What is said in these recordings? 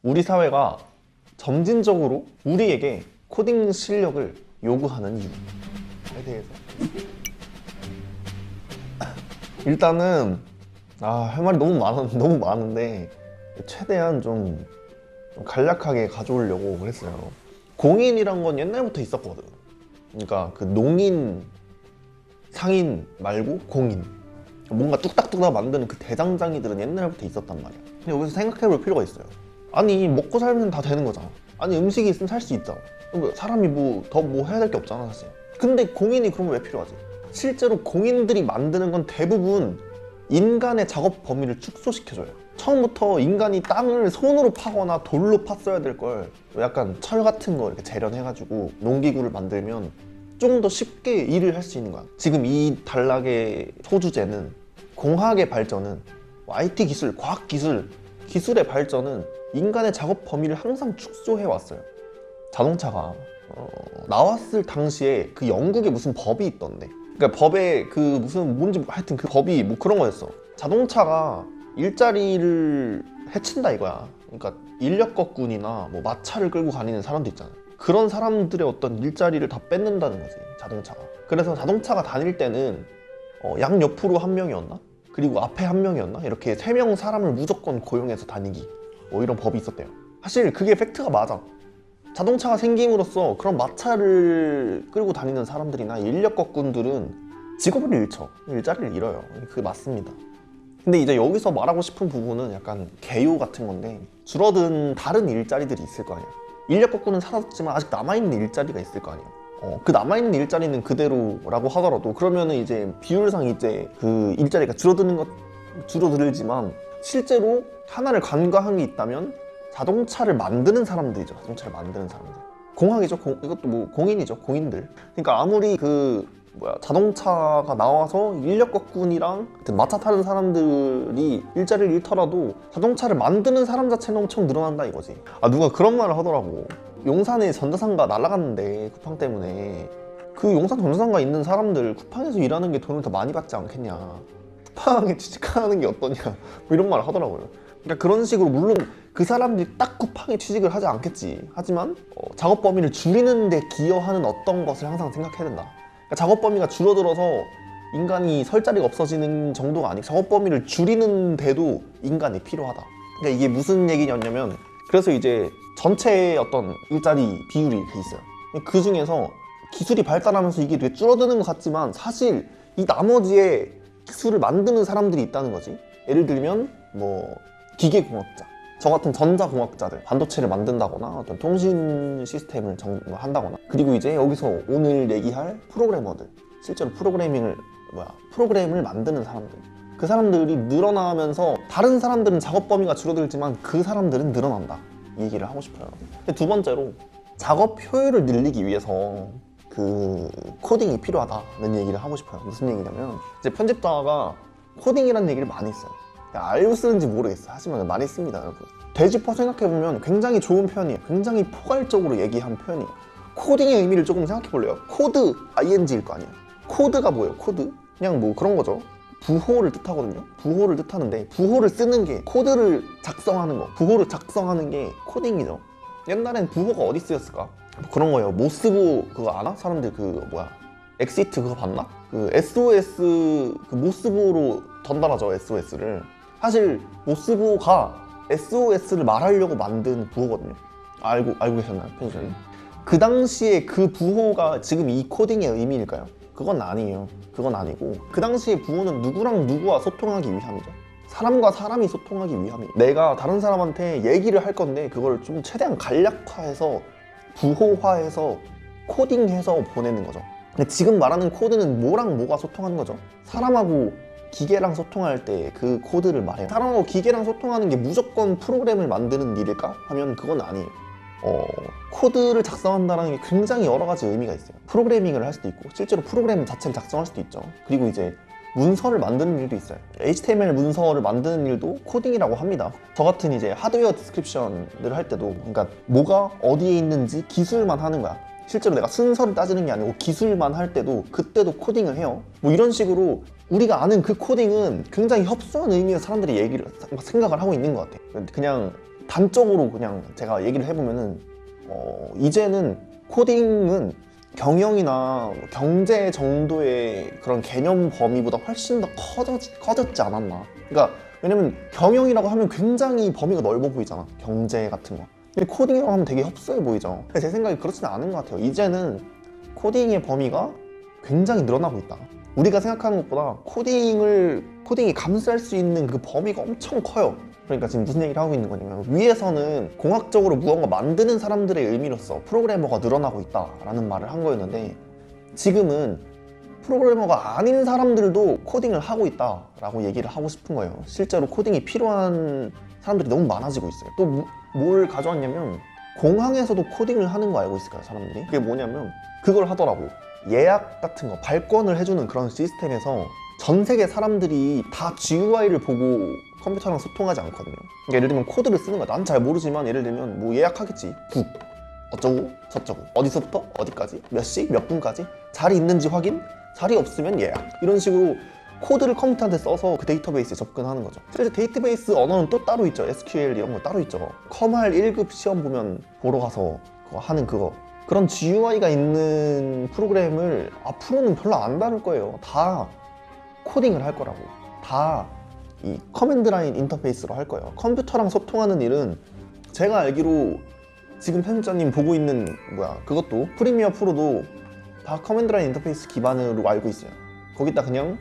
우리 사회가 점진적으로 우리에게 코딩 실력을 요구하는 이유에 대해서 일단은 할 말이 너무 많은데 최대한 좀 간략하게 가져오려고 그랬어요. 공인이란 건 옛날부터 있었거든. 그러니까 그 농인, 상인 말고 공인, 뭔가 뚝딱뚝딱 만드는 그 대장장이들은 옛날부터 있었단 말이야. 근데 여기서 생각해볼 필요가 있어요. 아니 먹고 살면 다 되는 거잖아. 아니 음식이 있으면 살 수 있잖아. 사람이 더 해야 될 게 없잖아 사실. 근데 공인이 그러면 왜 필요하지? 실제로 공인들이 만드는 건 대부분 인간의 작업 범위를 축소시켜줘요. 처음부터 인간이 땅을 손으로 파거나 돌로 팠어야 될 걸 약간 철 같은 거 이렇게 재련해가지고 농기구를 만들면 좀 더 쉽게 일을 할 수 있는 거야. 지금 이 단락의 소주제는 공학의 발전은 IT 기술, 과학 기술, 기술의 발전은 인간의 작업 범위를 항상 축소해 왔어요. 자동차가 나왔을 당시에 그 영국에 무슨 법이 있던데, 그러니까 법에 그 무슨 뭔지 하여튼 그 법이 뭐 그런 거였어. 자동차가 일자리를 해친다 이거야. 그러니까 인력거꾼이나 뭐 마차를 끌고 다니는 사람도 있잖아. 그런 사람들의 어떤 일자리를 다 뺏는다는 거지 자동차가. 그래서 자동차가 다닐 때는 양옆으로 한 명이었나? 그리고 앞에 한 명이었나? 이렇게 3명 사람을 무조건 고용해서 다니기, 이런 법이 있었대요. 사실 그게 팩트가 맞아. 자동차가 생김으로써 그런 마차를 끌고 다니는 사람들이나 인력거꾼들은 직업을 잃죠. 일자리를 잃어요. 그게 맞습니다. 근데 이제 여기서 말하고 싶은 부분은 약간 개요 같은 건데, 줄어든 다른 일자리들이 있을 거 아니야. 인력거꾼은 사라졌지만 아직 남아있는 일자리가 있을 거 아니야. 그 남아있는 일자리는 그대로라고 하더라도 그러면은 이제 비율상 이제 그 일자리가 줄어들지만 실제로 하나를 간과한 게 있다면 자동차를 만드는 사람들이죠. 자동차를 만드는 사람들. 공학이죠. 이것도 뭐 공인이죠. 공인들. 그러니까 아무리 자동차가 나와서 인력거꾼이랑 마차 타는 사람들이 일자리를 잃더라도 자동차를 만드는 사람 자체는 엄청 늘어난다 이거지. 누가 그런 말을 하더라고. 용산에 전자상가 날아갔는데 쿠팡 때문에 그 용산 전자상가 있는 사람들 쿠팡에서 일하는 게 돈을 더 많이 받지 않겠냐, 쿠팡에 취직하는 게 어떠냐, 뭐 이런 말을 하더라고요. 그러니까 그런 식으로 물론 그 사람들이 딱 쿠팡에 취직을 하지 않겠지. 하지만 작업 범위를 줄이는 데 기여하는 어떤 것을 항상 생각해야 된다. 그러니까 작업 범위가 줄어들어서 인간이 설 자리가 없어지는 정도가 아니고 작업 범위를 줄이는 데도 인간이 필요하다. 그러니까 이게 무슨 얘기냐면, 그래서 이제 전체의 어떤 일자리 비율이 이렇게 있어요. 그 중에서 기술이 발달하면서 이게 되게 줄어드는 것 같지만 사실 이 나머지의 기술을 만드는 사람들이 있다는 거지. 예를 들면 뭐 기계공학자, 저 같은 전자공학자들, 반도체를 만든다거나 어떤 통신 시스템을 한다거나, 그리고 이제 여기서 오늘 얘기할 프로그래머들, 실제로 프로그램을 만드는 사람들, 그 사람들이 늘어나면서 다른 사람들은 작업 범위가 줄어들지만 그 사람들은 늘어난다, 이 얘기를 하고 싶어요. 두 번째로 작업 효율을 늘리기 위해서 그 코딩이 필요하다는 얘기를 하고 싶어요. 무슨 얘기냐면, 이제 편집자가 코딩이라는 얘기를 많이 써요. 알고 쓰는지 모르겠어요. 하지만 많이 씁니다, 여러분. 되짚어 생각해보면 굉장히 좋은 표현이에요. 굉장히 포괄적으로 얘기한 표현이에요. 코딩의 의미를 조금 생각해볼래요? 코드, ing일 거 아니에요. 코드가 뭐예요? 코드? 그냥 뭐 그런 거죠. 부호를 뜻하거든요. 부호를 뜻하는데, 부호를 쓰는 게, 코드를 작성하는 거, 부호를 작성하는 게 코딩이죠. 옛날엔 부호가 어디 쓰였을까? 뭐 그런 거예요. 모스보 그거 아나? 사람들 엑시트 그거 봤나? 그 SOS 그 모스보로 전달하죠, SOS를. 사실 모스보가 SOS를 말하려고 만든 부호거든요. 알고 계셨나요, 편집자님? 그 당시에 그 부호가 지금 이 코딩의 의미일까요? 그건 아니에요. 그건 아니고, 그 당시의 부호는 누구랑 누구와 소통하기 위함이죠. 사람과 사람이 소통하기 위함이에요. 내가 다른 사람한테 얘기를 할 건데 그걸 좀 최대한 간략화해서 부호화해서 코딩해서 보내는 거죠. 근데 지금 말하는 코드는 뭐랑 뭐가 소통하는 거죠? 사람하고 기계랑 소통할 때 그 코드를 말해요. 사람하고 기계랑 소통하는 게 무조건 프로그램을 만드는 일일까? 하면 그건 아니에요. 코드를 작성한다는 게 굉장히 여러 가지 의미가 있어요. 프로그래밍을 할 수도 있고, 실제로 프로그램 자체를 작성할 수도 있죠. 그리고 이제 문서를 만드는 일도 있어요. HTML 문서를 만드는 일도 코딩이라고 합니다. 저 같은 이제 하드웨어 디스크립션을 할 때도, 그러니까 뭐가 어디에 있는지 기술만 하는 거야. 실제로 내가 순서를 따지는 게 아니고 기술만 할 때도, 그때도 코딩을 해요. 뭐 이런 식으로 우리가 아는 그 코딩은 굉장히 협소한 의미의 사람들이 생각을 하고 있는 것 같아. 그냥 단적으로 그냥 제가 얘기를 해보면은 이제는 코딩은 경영이나 경제 정도의 그런 개념 범위보다 훨씬 더 커졌지 않았나. 그러니까 왜냐면 경영이라고 하면 굉장히 범위가 넓어 보이잖아, 경제 같은 거. 근데 코딩이라고 하면 되게 협소해 보이죠. 근데 제 생각에 그렇지는 않은 것 같아요. 이제는 코딩의 범위가 굉장히 늘어나고 있다. 우리가 생각하는 것보다 코딩이 감수할 수 있는 그 범위가 엄청 커요. 그러니까 지금 무슨 얘기를 하고 있는 거냐면, 위에서는 공학적으로 무언가 만드는 사람들의 의미로서 프로그래머가 늘어나고 있다라는 말을 한 거였는데, 지금은 프로그래머가 아닌 사람들도 코딩을 하고 있다라고 얘기를 하고 싶은 거예요. 실제로 코딩이 필요한 사람들이 너무 많아지고 있어요. 또 뭘 가져왔냐면, 공항에서도 코딩을 하는 거 알고 있을까요, 사람들이? 그게 뭐냐면 그걸 하더라고. 예약 같은 거 발권을 해주는 그런 시스템에서 전 세계 사람들이 다 GUI를 보고 컴퓨터랑 소통하지 않거든요. 그러니까 예를 들면 코드를 쓰는 거야. 난 잘 모르지만 예를 들면 뭐 예약하겠지. 북 어쩌고 저쩌고 어디서부터 어디까지 몇 시 몇 분까지 자리 있는지 확인, 자리 없으면 예약, 이런 식으로 코드를 컴퓨터한테 써서 그 데이터베이스에 접근하는 거죠. 그래서 데이터베이스 언어는 또 따로 있죠. SQL 이런 거 따로 있죠. 컴할 1급 시험 보면 보러 가서 그거 하는 그거. 그런 GUI가 있는 프로그램을 앞으로는 별로 안 다룰 거예요. 다 코딩을 할 거라고. 다 이 커맨드 라인 인터페이스로 할 거예요. 컴퓨터랑 소통하는 일은 제가 알기로 지금 편집자님 보고 있는 그것도 프리미어 프로도 다 커맨드 라인 인터페이스 기반으로 알고 있어요. 거기다 그냥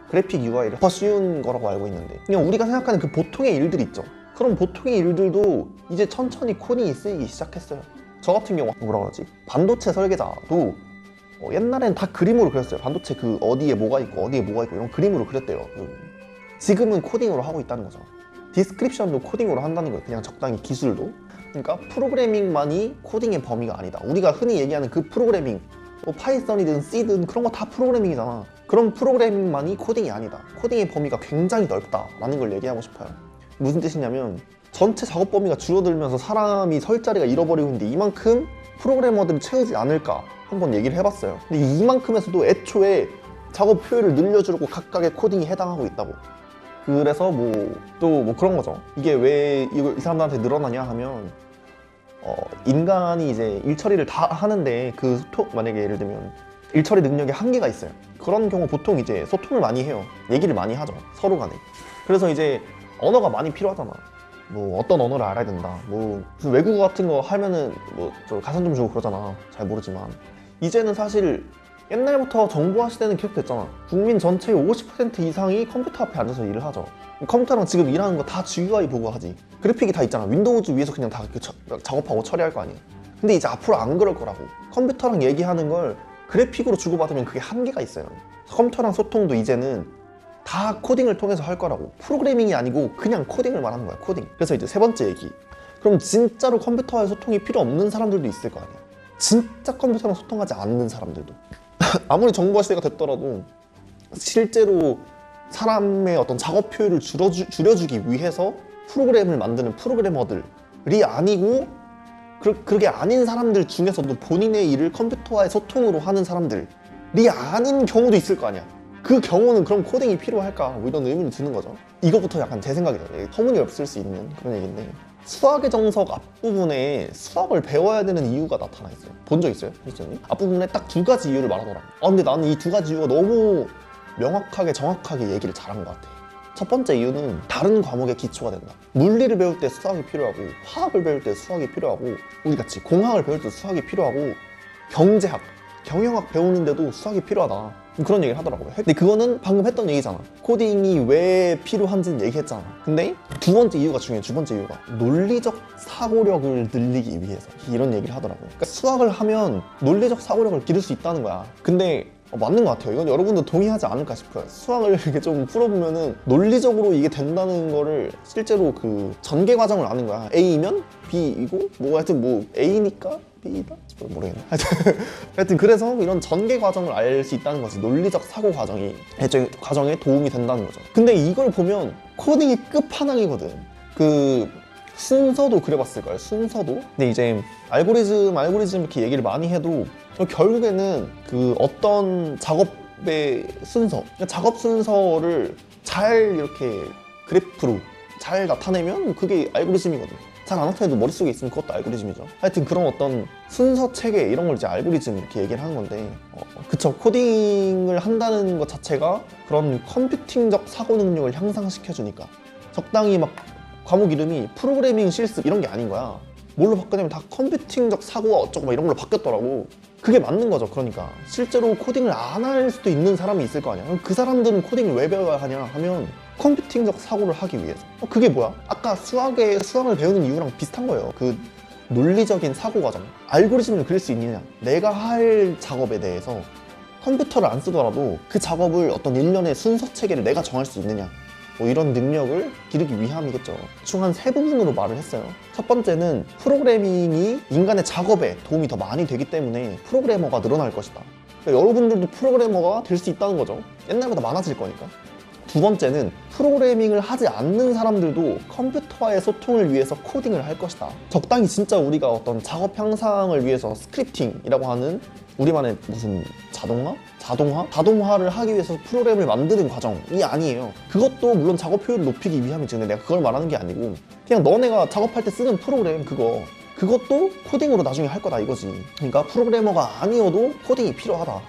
그래픽 UI를 더 쉬운 거라고 알고 있는데, 그냥 우리가 생각하는 그 보통의 일들 있죠. 그럼 보통의 일들도 이제 천천히 코딩이 쓰이기 시작했어요. 저 같은 경우 뭐라고 하지? 반도체 설계자도 옛날엔 다 그림으로 그렸어요. 반도체 그 어디에 뭐가 있고 이런 그림으로 그렸대요. 지금은 코딩으로 하고 있다는 거죠. 디스크립션도 코딩으로 한다는 거예요. 그냥 적당히 기술도. 그러니까 프로그래밍만이 코딩의 범위가 아니다. 우리가 흔히 얘기하는 그 프로그래밍, 파이썬이든 C든 그런 거 다 프로그래밍이잖아. 그런 프로그래밍만이 코딩이 아니다. 코딩의 범위가 굉장히 넓다라는 걸 얘기하고 싶어요. 무슨 뜻이냐면, 전체 작업 범위가 줄어들면서 사람이 설 자리가 잃어버리고 있는데 이만큼 프로그래머들이 채우지 않을까 한번 얘기를 해봤어요. 근데 이만큼에서도 애초에 작업 효율을 늘려주려고 각각의 코딩이 해당하고 있다고. 그래서 또 그런 거죠. 이게 왜 이 사람들한테 늘어나냐 하면, 인간이 이제 일 처리를 다 하는데 만약에 예를 들면 일 처리 능력에 한계가 있어요. 그런 경우 보통 이제 소통을 많이 해요. 얘기를 많이 하죠, 서로 간에. 그래서 이제 언어가 많이 필요하잖아. 어떤 언어를 알아야 된다. 무슨 외국어 같은 거 하면은 저 가산 점 주고 그러잖아. 잘 모르지만. 이제는 사실 옛날부터 정보화 시대는 계속됐잖아. 국민 전체의 50% 이상이 컴퓨터 앞에 앉아서 일을 하죠. 컴퓨터랑 지금 일하는 거 다 GUI 보고 하지. 그래픽이 다 있잖아. 윈도우즈 위에서 그냥 다 작업하고 처리할 거 아니야. 근데 이제 앞으로 안 그럴 거라고. 컴퓨터랑 얘기하는 걸 그래픽으로 주고받으면 그게 한계가 있어요. 컴퓨터랑 소통도 이제는 다 코딩을 통해서 할 거라고. 프로그래밍이 아니고 그냥 코딩을 말하는 거야, 코딩. 그래서 이제 세 번째 얘기. 그럼 진짜로 컴퓨터와의 소통이 필요 없는 사람들도 있을 거 아니야. 진짜 컴퓨터랑 소통하지 않는 사람들도. 아무리 정보화 시대가 됐더라도 실제로 사람의 어떤 작업 효율을 줄여주기 위해서 프로그램을 만드는 프로그래머들이 아니고, 그게 아닌 사람들 중에서도 본인의 일을 컴퓨터와의 소통으로 하는 사람들이 아닌 경우도 있을 거 아니야. 그 경우는 그럼 코딩이 필요할까? 이런 의문이 드는 거죠. 이거부터 약간 제 생각이죠. 터무니없을 수 있는 그런 얘기인데, 수학의 정석 앞부분에 수학을 배워야 되는 이유가 나타나 있어요. 본 적 있어요? 실제로? 앞부분에 딱 두 가지 이유를 말하더라고요. 근데 나는 이 두 가지 이유가 너무 명확하게 정확하게 얘기를 잘한 것 같아. 첫 번째 이유는 다른 과목의 기초가 된다. 물리를 배울 때 수학이 필요하고, 화학을 배울 때 수학이 필요하고, 우리같이 공학을 배울 때 수학이 필요하고, 경제학, 경영학 배우는데도 수학이 필요하다. 그런 얘기를 하더라고요. 근데 그거는 방금 했던 얘기잖아. 코딩이 왜 필요한지는 얘기했잖아. 근데 두 번째 이유가 중요해. 두 번째 이유가 논리적 사고력을 늘리기 위해서, 이런 얘기를 하더라고요. 그러니까 수학을 하면 논리적 사고력을 기를 수 있다는 거야. 근데 맞는 것 같아요. 이건 여러분도 동의하지 않을까 싶어요. 수학을 이렇게 좀 풀어보면은 논리적으로 이게 된다는 거를 실제로 그 전개 과정을 아는 거야. A면 B이고, 하여튼 A니까 B다? 모르겠네. 하여튼 그래서 이런 전개 과정을 알 수 있다는 거지. 논리적 사고 과정에 도움이 된다는 거죠. 근데 이걸 보면 코딩이 끝판왕이거든. 그 순서도 그려봤을 거예요. 순서도. 근데 이제 알고리즘 이렇게 얘기를 많이 해도 결국에는 그 어떤 작업의 순서, 작업 순서를 잘 이렇게 그래프로 잘 나타내면 그게 알고리즘이거든. 잘 안 나타내도 머릿속에 있으면 그것도 알고리즘이죠. 하여튼 그런 어떤 순서 체계 이런 걸 이제 알고리즘 이렇게 얘기를 하는 건데 그쵸. 코딩을 한다는 것 자체가 그런 컴퓨팅적 사고 능력을 향상시켜주니까 적당히 막 과목 이름이 프로그래밍 실습 이런 게 아닌 거야. 뭘로 바꾸냐면 다 컴퓨팅적 사고가 어쩌고 막 이런 걸로 바뀌었더라고. 그게 맞는 거죠. 그러니까 실제로 코딩을 안 할 수도 있는 사람이 있을 거 아니야. 그럼 그 사람들은 코딩을 왜 배워야 하냐 하면 컴퓨팅적 사고를 하기 위해서. 그게 뭐야? 아까 수학을 배우는 이유랑 비슷한 거예요. 그 논리적인 사고 과정. 알고리즘을 그릴 수 있느냐. 내가 할 작업에 대해서 컴퓨터를 안 쓰더라도 그 작업을 어떤 일련의 순서 체계를 내가 정할 수 있느냐. 뭐 이런 능력을 기르기 위함이겠죠. 총 한 세 부분으로 말을 했어요. 첫 번째는 프로그래밍이 인간의 작업에 도움이 더 많이 되기 때문에 프로그래머가 늘어날 것이다. 그러니까 여러분들도 프로그래머가 될 수 있다는 거죠. 옛날보다 많아질 거니까. 두 번째는 프로그래밍을 하지 않는 사람들도 컴퓨터와의 소통을 위해서 코딩을 할 것이다. 적당히 진짜 우리가 어떤 작업 향상을 위해서 스크립팅이라고 하는 우리만의 무슨 자동화를 하기 위해서 프로그램을 만드는 과정이 아니에요. 그것도 물론 작업 효율을 높이기 위함이지. 근데 내가 그걸 말하는 게 아니고 그냥 너네가 작업할 때 쓰는 프로그램 그것도 코딩으로 나중에 할 거다 이거지. 그러니까 프로그래머가 아니어도 코딩이 필요하다.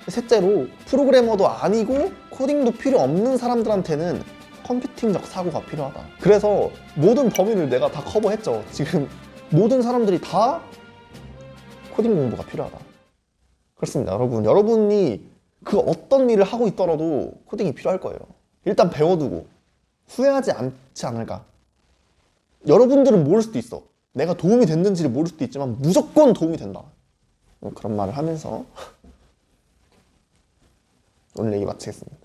셋째로 프로그래머도 아니고 코딩도 필요 없는 사람들한테는 컴퓨팅적 사고가 필요하다. 그래서 모든 범위를 내가 다 커버했죠. 지금 모든 사람들이 다 코딩 공부가 필요하다. 그렇습니다. 여러분이 그 어떤 일을 하고 있더라도 코딩이 필요할 거예요. 일단 배워두고 후회하지 않지 않을까. 여러분들은 모를 수도 있어. 내가 도움이 됐는지를 모를 수도 있지만 무조건 도움이 된다. 그런 말을 하면서 오늘 얘기 마치겠습니다.